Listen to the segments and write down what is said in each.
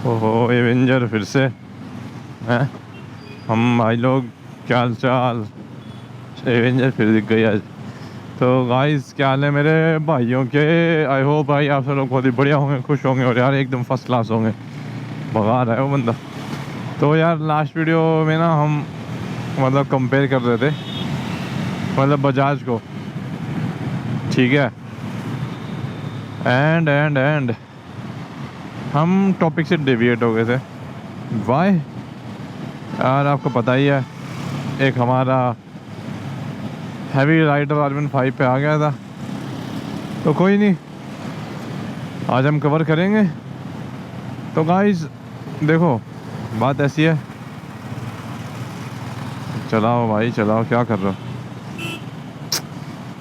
ओहो एवेंजर फिर से हैं। हम भाई लोग क्या हाल चाल। एवेंजर फिर दिख गई आज। तो गाइस क्या हाल है मेरे भाइयों के। आई होप भाई आप सब लोग बहुत ही बढ़िया होंगे, खुश होंगे और यार एकदम फर्स्ट क्लास होंगे। भगा रहा है वो बंदा। तो यार लास्ट वीडियो में ना हम मतलब कंपेयर कर रहे थे मतलब बजाज को, ठीक है। एंड हम टॉपिक से डेविएट हो गए थे। वाई यार आपको पता ही है, एक हमारा हैवी राइडर R15 पे आ गया था। तो कोई नहीं, आज हम कवर करेंगे। तो गाइस देखो बात ऐसी है, चलाओ भाई चलाओ, क्या कर रहे हो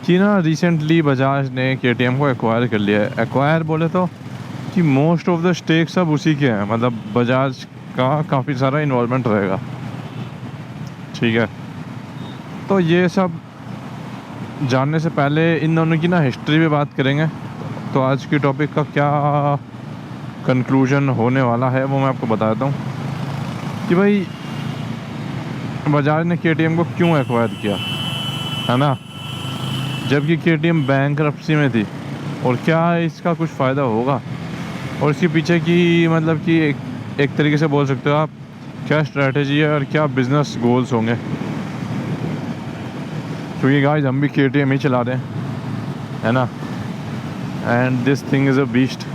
कि ना रिसेंटली बजाज ने KTM को एक्वायर कर लिया है। एक्वायर बोले तो कि मोस्ट ऑफ द स्टेक्स सब उसी के हैं, मतलब बजाज का काफ़ी सारा इन्वॉल्वमेंट रहेगा, ठीक है। तो ये सब जानने से पहले इन दोनों की ना हिस्ट्री पे बात करेंगे। तो आज की टॉपिक का क्या कंक्लूजन होने वाला है वो मैं आपको बता देता हूँ कि भाई बजाज ने KTM को क्यों एक्वायर किया, है ना, जबकि KTM बैंकरप्सी में थी, और क्या इसका कुछ फ़ायदा होगा, और इसके पीछे की मतलब कि एक तरीके से बोल सकते हो आप क्या स्ट्रेटजी है और क्या बिजनेस गोल्स होंगे। क्योंकि गाइस हम भी KTM ही चला रहे हैं, है ना, and this thing is a beast.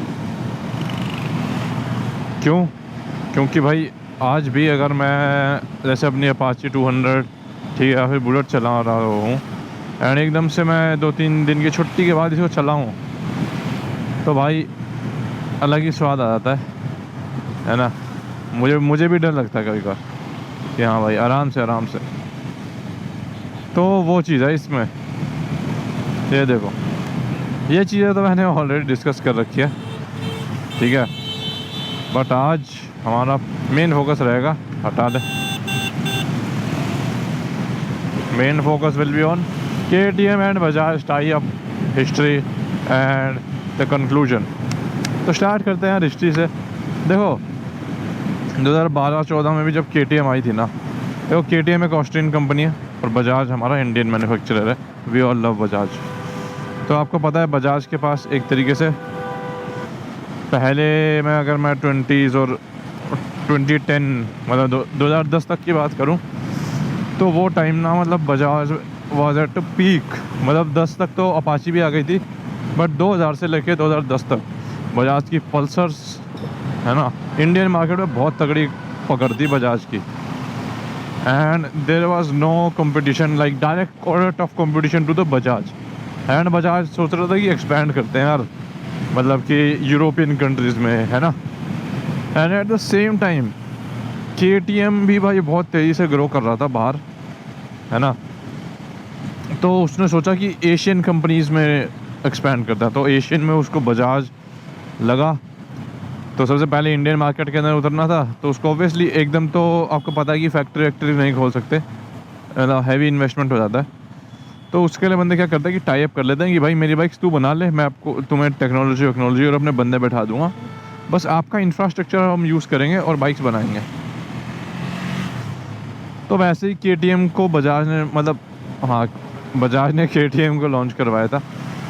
क्योंकि भाई आज भी अगर मैं जैसे अपनी अपाची 200 ठीक है या फिर बुलेट चला रहा हूँ एंड एकदम से मैं 2-3 दिन की छुट्टी के बाद इसको चलाऊँ तो भाई अलग ही स्वाद आ जाता है ना। मुझे भी डर लगता है कभी कभार कि हाँ भाई आराम से। तो वो चीज़ है इसमें, ये देखो ये चीज़ें तो मैंने ऑलरेडी डिस्कस कर रखी है, ठीक है। बट आज हमारा मेन फोकस रहेगा, हटा दे, main focus will be on KTM and Bajaj tie up history and the conclusion. तो स्टार्ट करते हैं हिस्ट्री से। देखो 2012-14 में भी जब KTM आई थी ना, देखो KTM एक ऑस्ट्रियन कंपनी है और बजाज हमारा इंडियन मैन्युफैक्चरर है। We all love Bajaj. तो आपको पता है बजाज के पास एक तरीके से पहले मैं अगर मैं 20s और 2010 मतलब 2010 तक की बात करूं तो वो टाइम ना मतलब बजाज वाज एट पीक। मतलब 10 तक तो अपाची भी आ गई थी, बट 2000 से लेके 2010 तक बजाज की पल्सर्स, है ना, इंडियन मार्केट में बहुत तगड़ी पकड़ थी बजाज की। And there was no competition, like direct tough competition to the Bajaj. And Bajaj सोच रहा था कि एक्सपैंड करते हैं यार, मतलब कि यूरोपियन कंट्रीज़ में, है ना। And at the same time KTM भी भाई बहुत तेज़ी से ग्रो कर रहा था बाहर, है ना। तो उसने सोचा कि एशियन कंपनीज़ में एक्सपैंड करता है, तो एशियन में उसको बजाज लगा। तो सबसे पहले इंडियन मार्केट के अंदर उतरना था, तो उसको ऑब्वियसली एकदम तो आपको पता है कि फैक्ट्री वैक्ट्री नहीं खोल सकते, हैवी इन्वेस्टमेंट हो जाता है। तो उसके लिए बंदे क्या करते हैं कि टाई अप कर लेते हैं कि भाई मेरी बाइक्स तू बना ले, मैं आपको तुम्हें टेक्नोलॉजी और अपने बंदे बैठा दूंगा, बस आपका इंफ्रास्ट्रक्चर हम यूज़ करेंगे और बाइक्स बनाएंगे। तो वैसे ही KTM को बजाज ने मतलब हाँ बजाज ने KTM को लॉन्च करवाया था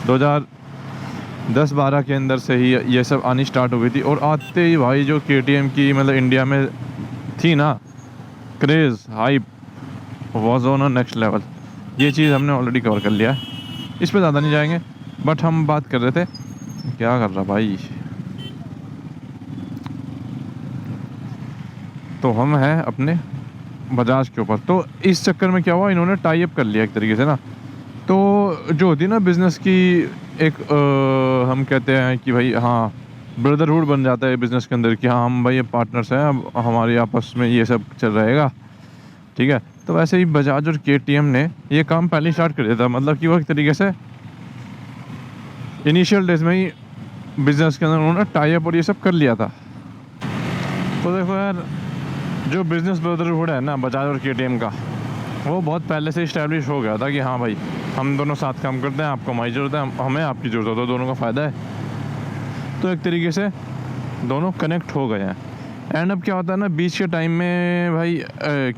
2010-12 के अंदर से ही ये सब आनी स्टार्ट हो गई थी। और आते ही भाई जो KTM की मतलब इंडिया में थी ना craze, hype was on a next level. ये चीज़ हमने ऑलरेडी कवर कर लिया है, इस पे ज़्यादा नहीं जाएंगे। बट हम बात कर रहे थे, क्या कर रहा भाई, तो हम हैं अपने बजाज के ऊपर। तो इस चक्कर में क्या हुआ, इन्होंने टाई अप कर लिया एक तरीके से ना। तो जो होती है ना बिज़नेस की एक हम कहते हैं कि भाई हाँ ब्रदरहुड बन जाता है बिज़नेस के अंदर कि हाँ हम भाई ये पार्टनर्स हैं, अब हमारे आपस में ये सब चल रहेगा, ठीक है। तो वैसे ही बजाज और KTM ने ये काम पहले स्टार्ट कर दिया था, मतलब कि वो एक तरीके से इनिशियल डेज में ही बिज़नेस के अंदर उन्होंने टाई अप और ये सब कर लिया था। तो देखो यार जो बिज़नेस ब्रदरहुड है ना बजाज और KTM का, वो बहुत पहले से इस्टेब्लिश हो गया था कि हाँ भाई हम दोनों साथ काम करते हैं, आपको हमारी ज़रूरत है, हमें आपकी ज़रूरत है, तो दोनों का फ़ायदा है। तो एक तरीके से दोनों कनेक्ट हो गए हैं। एंड अब क्या होता है ना, बीच के टाइम में भाई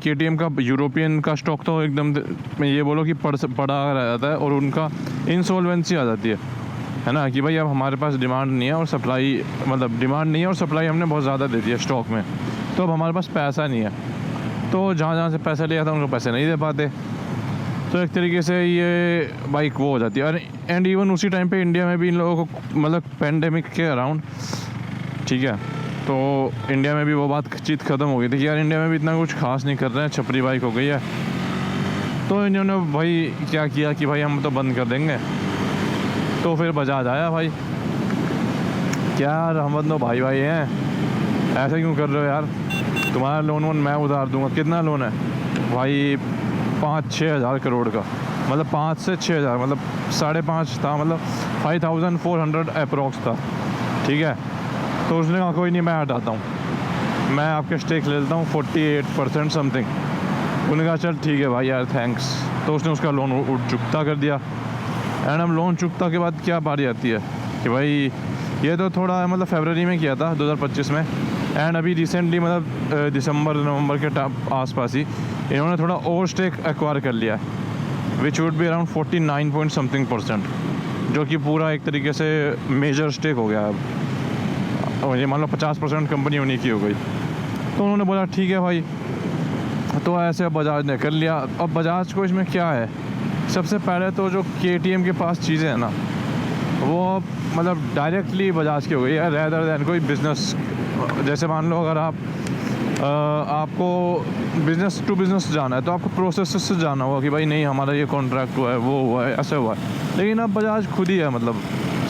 KTM का यूरोपियन का स्टॉक तो एकदम मैं ये बोलो कि पड़ा रह जाता है, और उनका इंसॉल्वेंसी आ जाती है ना, कि भाई अब हमारे पास डिमांड नहीं है और सप्लाई, मतलब डिमांड नहीं है और सप्लाई हमने बहुत ज़्यादा दे दी है स्टॉक में, तो अब हमारे पास पैसा नहीं है, तो जहाँ से पैसा लिया था उनको पैसे नहीं दे पाते, तो एक तरीके से ये बाइक वो हो जाती है। एंड इवन उसी टाइम पे इंडिया में भी इन लोगों को, मतलब पेंडेमिक के अराउंड, ठीक है, तो इंडिया में भी वो बात चीज़ ख़त्म हो गई थी कि यार इंडिया में भी इतना कुछ खास नहीं कर रहे हैं, छपरी बाइक हो गई है, तो इन्होंने भाई क्या किया कि भाई हम तो बंद कर देंगे, तो फिर बजाज आया भाई, क्या यार हम तो भाई हैं, ऐसे क्यों कर रहे हो यार, तुम्हारा लोन वोन मैं उधार दूंगा, कितना लोन है भाई, 5-6 हज़ार करोड़ का, मतलब 5 से 6 हज़ार, मतलब 5.5 था, मतलब 5400 अप्रोक्स था, ठीक है, तो उसने कहा कोई नहीं मैं हटाता हूँ, मैं आपके स्टेक ले लेता हूँ 48% समथिंग, उन्होंने कहा चल ठीक है भाई यार थैंक्स, तो उसने उसका लोन चुकता कर दिया। एंड हम लोन चुकता के बाद क्या बारी आती है कि भाई ये तो थोड़ा मतलब फरवरी में किया था 2025 में, एंड अभी रिसेंटली मतलब दिसंबर नवंबर के आसपास ही इन्होंने थोड़ा और स्टेक एक्वायर कर लिया है, which would be around 49 point something%, जो कि पूरा एक तरीके से मेजर स्टेक हो गया अब, और ये मान लो 50% कंपनी उन्हीं की हो गई, तो उन्होंने बोला ठीक है भाई, तो ऐसे बजाज ने कर लिया। अब बजाज को इसमें क्या है, सबसे पहले तो जो KTM के पास चीज़ें हैं ना, वो मतलब डायरेक्टली बजाज की हो गई है, रेदर दैन कोई बिज़नेस, जैसे मान लो अगर आपको बिज़नेस टू बिज़नेस जाना है तो आपको प्रोसेस से जाना होगा कि भाई नहीं हमारा ये कॉन्ट्रैक्ट हुआ है, वो हुआ है, ऐसे हुआ है, लेकिन अब बजाज खुद ही है मतलब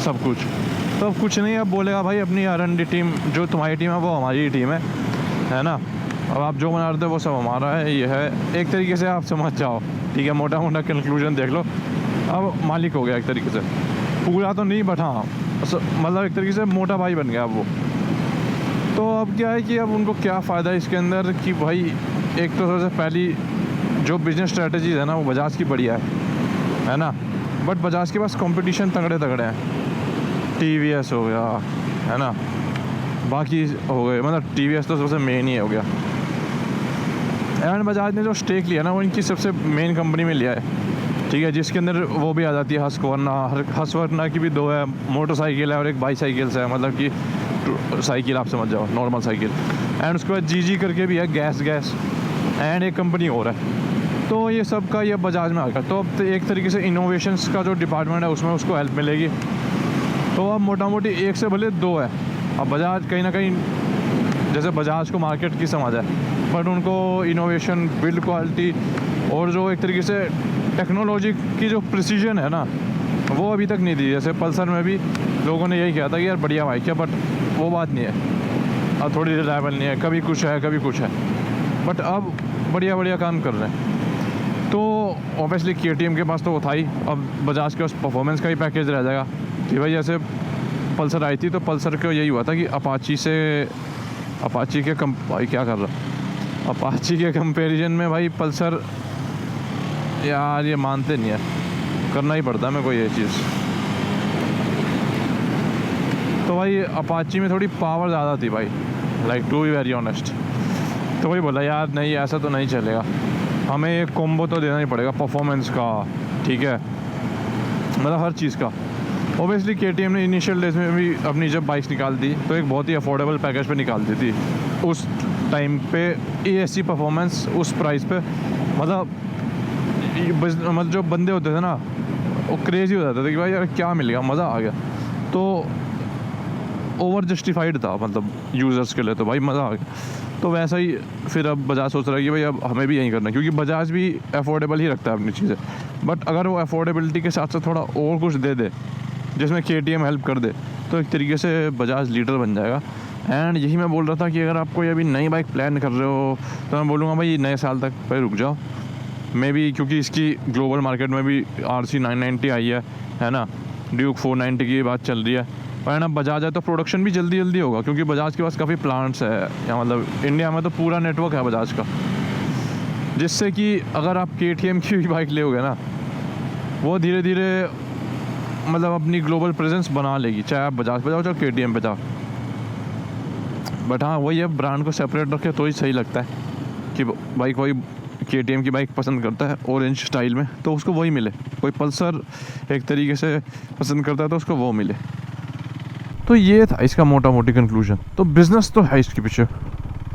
सब कुछ, तो अब कुछ नहीं, अब बोलेगा भाई अपनी R&D टीम, जो तुम्हारी टीम है वो हमारी ही टीम है ना, अब आप जो बना रहे थे वो सब हमारा है, ये है, एक तरीके से आप समझ जाओ, ठीक है, मोटा मोटा कंक्लूजन देख लो, अब मालिक हो गया एक तरीके से, पूरा तो नहीं बट हाँ मतलब एक तरीके से मोटा भाई बन गया अब वो। तो अब क्या है कि अब उनको क्या फ़ायदा है इसके अंदर कि भाई एक तो सबसे पहली जो बिज़नेस स्ट्रेटजीज़ है ना वो बजाज की बढ़िया है ना, बट बजाज के पास कंपटीशन तगड़े हैं, TVS हो गया है ना, बाकी हो गए, मतलब TVS तो सबसे मेन ही हो गया, एंड बजाज ने जो स्टेक लिया ना वो इनकी सबसे मेन कंपनी में लिया है, ठीक है, जिसके अंदर वो भी आ जाती है हस्कवर्ना की भी 2 है, मोटरसाइकिल है और एक बाईसाइकिल से है, मतलब कि साइकिल आप समझ जाओ, नॉर्मल साइकिल, एंड उसके बाद GG करके भी है, गैस एंड एक कंपनी और है, तो ये सब का ये बजाज में आ गया, तो अब एक तरीके से इनोवेशंस का जो डिपार्टमेंट है उसमें उसको हेल्प मिलेगी, तो अब मोटा मोटी एक से भले 2 है, अब बजाज कहीं ना कहीं जैसे बजाज को मार्केट की समझ है, बट उनको इनोवेशन, बिल्ड क्वालिटी और जो एक तरीके से टेक्नोलॉजी की जो प्रिसीजन है ना वो अभी तक नहीं दी। जैसे पल्सर में भी लोगों ने यही कहा था कि यार बढ़िया बाइक है, बट वो बात नहीं है, अब थोड़ी रिलायबल नहीं है, कभी कुछ है कभी कुछ है, बट अब बढ़िया काम कर रहे हैं। तो ऑब्वियसली KTM के पास तो वो था ही, अब बजाज के पास परफॉर्मेंस का ही पैकेज रह जाएगा कि भाई जैसे पल्सर आई थी तो पल्सर को यही हुआ था कि अपाची के क्या कर रहा, अपाची के कंपैरिजन में भाई पल्सर यार ये मानते नहीं है, करना ही पड़ता है मेरे को ये चीज़, तो भाई अपाची में थोड़ी पावर ज़्यादा थी भाई, like to be very honest, तो वही बोला यार नहीं ऐसा तो नहीं चलेगा, हमें एक कॉम्बो तो देना ही पड़ेगा परफॉर्मेंस का, ठीक है, मतलब हर चीज़ का। ओबियसली KTM ने इनिशियल डेज में भी अपनी जब बाइक्स निकाल दी तो एक बहुत ही अफोर्डेबल पैकेज पे निकाल दी थी उस टाइम पे, ASC परफॉर्मेंस उस प्राइस पे, मतलब जो बंदे होते थे ना वो क्रेज़ी हो जाते थे कि भाई यार क्या मिल गया, मज़ा आ गया, तो ओवर जस्टिफाइड था मतलब यूज़र्स के लिए, तो भाई मज़ा आ गया। तो वैसा ही फिर अब बजाज सोच रहा है कि भाई अब हमें भी यही करना है, क्योंकि बजाज भी अफोर्डेबल ही रखता है अपनी चीज़ें, बट अगर वो अफोर्डेबिलिटी के साथ साथ थोड़ा और कुछ दे दे जिसमें KTM हेल्प कर दे, तो एक तरीके से बजाज लीडर बन जाएगा। एंड यही मैं बोल रहा था कि अगर आप कोई अभी नई बाइक प्लान कर रहे हो तो मैं बोलूँगा भाई नए साल तक भाई रुक जाओ, मे बी, क्योंकि इसकी ग्लोबल मार्केट में भी RC 990 आई है ना, ड्यूक 490 की बात चल रही है, और अब बजाज है तो प्रोडक्शन भी जल्दी होगा, क्योंकि बजाज के पास काफ़ी प्लांट्स है या मतलब इंडिया में तो पूरा नेटवर्क है बजाज का, जिससे कि अगर आप KTM की भी बाइक लोगे ना वो धीरे धीरे मतलब अपनी ग्लोबल प्रेजेंस बना लेगी, चाहे आप बजाज पे जाओ चाहे KTM पे जाओ। बट हाँ वही है, ब्रांड को सेपरेट रखे तो ही सही लगता है कि बाइक वही KTM की बाइक पसंद करता है ऑरेंज स्टाइल में तो उसको वही मिले, कोई पल्सर एक तरीके से पसंद करता है तो उसको वो मिले। तो ये था इसका मोटा मोटी कंक्लूजन। तो बिज़नेस तो है इसके पीछे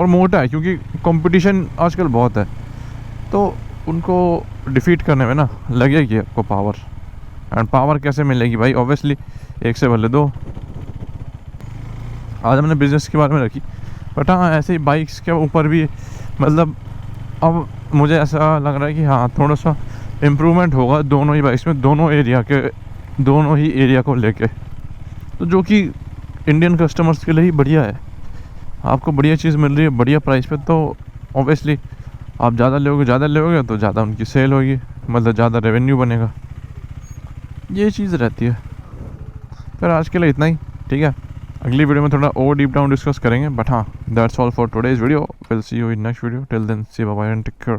और मोटा है क्योंकि कंपटीशन आजकल बहुत है, तो उनको डिफीट करने में ना लगेगी आपको पावर। एंड पावर कैसे मिलेगी भाई, ऑब्वियसली एक से भले दो। आज हमने बिज़नेस के बारे में रखी, बट हाँ ऐसे ही बाइक्स के ऊपर भी मतलब अब मुझे ऐसा लग रहा है कि हाँ थोड़ा सा इम्प्रूवमेंट होगा दोनों ही बाइक्स में, दोनों ही एरिया को लेके, तो जो कि इंडियन कस्टमर्स के लिए ही बढ़िया है। आपको बढ़िया चीज़ मिल रही है बढ़िया प्राइस पे, तो ऑब्वियसली आप ज़्यादा लोगे तो ज़्यादा उनकी सेल होगी, मतलब ज़्यादा रेवेन्यू बनेगा, ये चीज़ रहती है। फिर आज के लिए इतना ही, ठीक है। अगली वीडियो में थोड़ा और डीप डाउन डिस्कस करेंगे, बट हाँ that's all for today's video. Will see you in next video, till then see bye bye and take care.